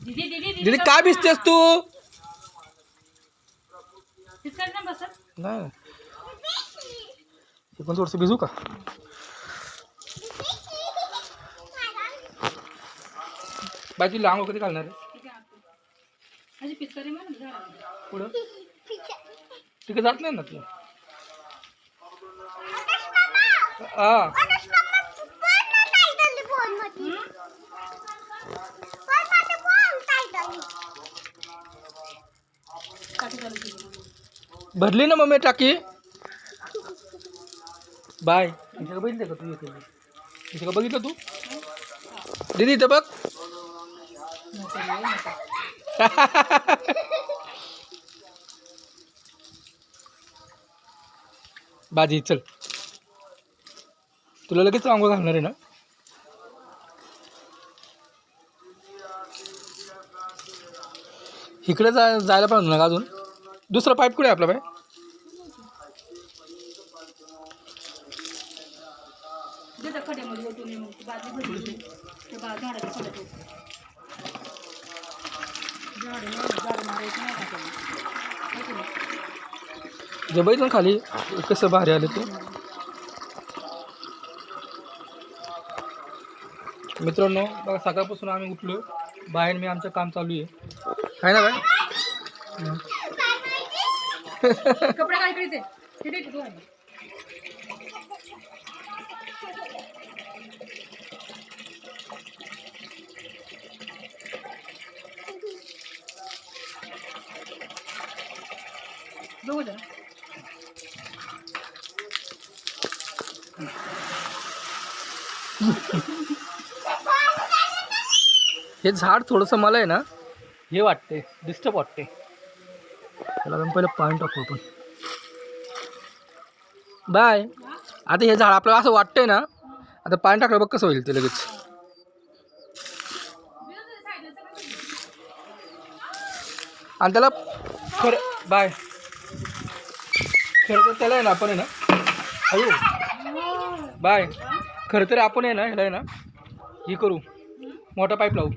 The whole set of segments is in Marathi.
दीदी काय भिजतेस तू? नाही पण थोडंसं भिजू का? बाजी लांब कधी घालणार आहे? पुढं तिकडे जात नाही ना तू. हा भरली ना मम्मी टाकी. बाय बघितलं का तू? इथे का बघितलं तू? दीदी इथं बघ. बाजी चल, तुला लगेच आंघोळ घालणार आहे ना? इकडे जायला पाहिजे ना अजून. दुसरा पाईप कुठे आहे आपला? बाय जबईत ना खाली कसं भारी आलं ते. मित्रांनो बघा, सकाळपासून आम्ही उठलो, बाहेर मी आमचं काम चालू आहे ना बाय. कपडे काय करायचे ते दे तू. बघू दे. हे झाड थोडंसं मला आहे ना हे वाटते, डिस्टर्ब वाटते. त्याला आपण पहिलं पाणी टाकू आपण. बाय आता हे झाड आपल्याला असं वाटतंय ना, आता पाणी टाकलं बघ कसं होईल ते लगेच. आणि त्याला खरं बाय खरं तर त्याला आहे ना आपण आहे ना अयो बाय खरं तर आपण आहे ना ह्याला आहे ना हे करू, मोठा पाईप लावू.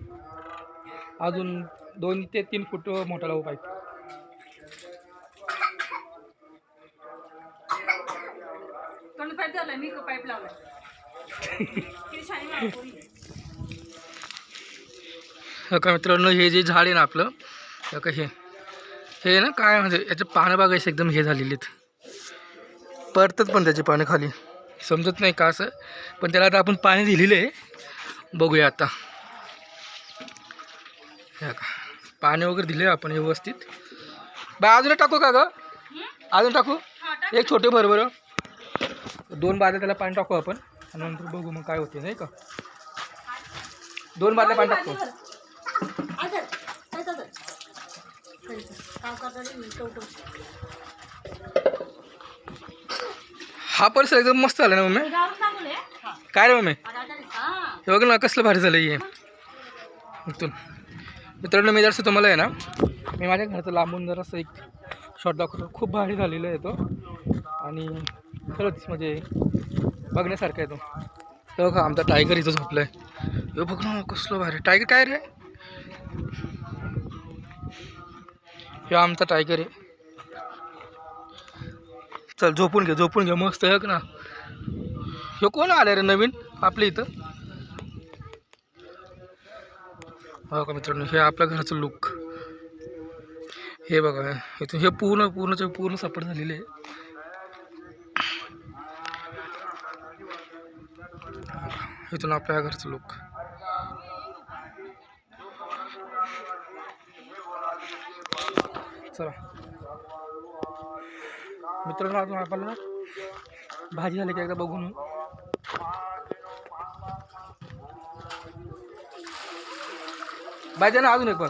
अजून 2 ते 3 फूट मोठा लावू पाईप. पाईप झालाय, मी पाईप लावलाय. का मित्रांनो, हे जे झाड आहे ना आपलं, हे ना काय म्हणजे याचे पानं बघायचं एकदम हे झालेली आहेत, पडतात पण त्याचे पानं खाली, समजत नाही का असं. पण त्याला आता आपण पाणी दिलेलं आहे, बघूया आता. पाणी वगैरे दिले आपण व्यवस्थित. बाय अजून टाकू का ग? अजून टाकू एक छोटे बरोबर 2 बादल्या त्याला पाणी टाकू आपण, आणि नंतर बघू मग काय होते नाही का. 2 बादल्या पाणी टाकतो. हा परिसर एकदम मस्त झाला ना मम्मी. काय रे मम्मी, हे बघ ना कसलं भारी झालं हे. इथून मित्रांनो मी जरासं तुम्हाला आहे ना, मी माझ्या घराचं लांबून जरासं एक शॉट दाखवतो. खूप भारी झालेला आहे तो, आणि खरंच म्हणजे बघण्यासारखं आहे तो. हे बघा आमचा टायगर इथं झोपलाय. हे बघ ना कसलं भारी. टायगर काय रे? हे आमचा टायगर आहे. चल झोपून घे मस्त आहे ना. हे कोण आलं रे नवीन आपल्या इथं? हो का मित्रांनो, हे आपल्या घराचं लुक. हे बघा इथून हे पूर्ण सपाट झालेले आहे. इथून आपल्या घरचं लुक. चला मित्रांनो, अजून आपल्याला भाजी झाली की एकदा बघून. भाजी ना अजून एक पण.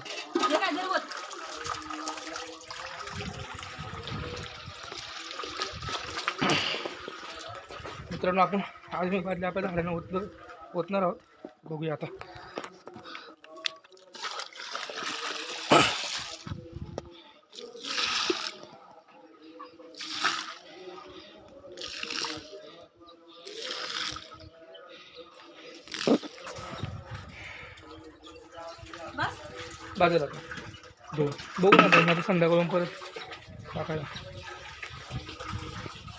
मित्रांनो आपण अजून एक बादली आपल्या झाडांना ओतणार आहोत. बघूया आता. बाजूला का बघू ना आता संध्याकाळून परत टाकायला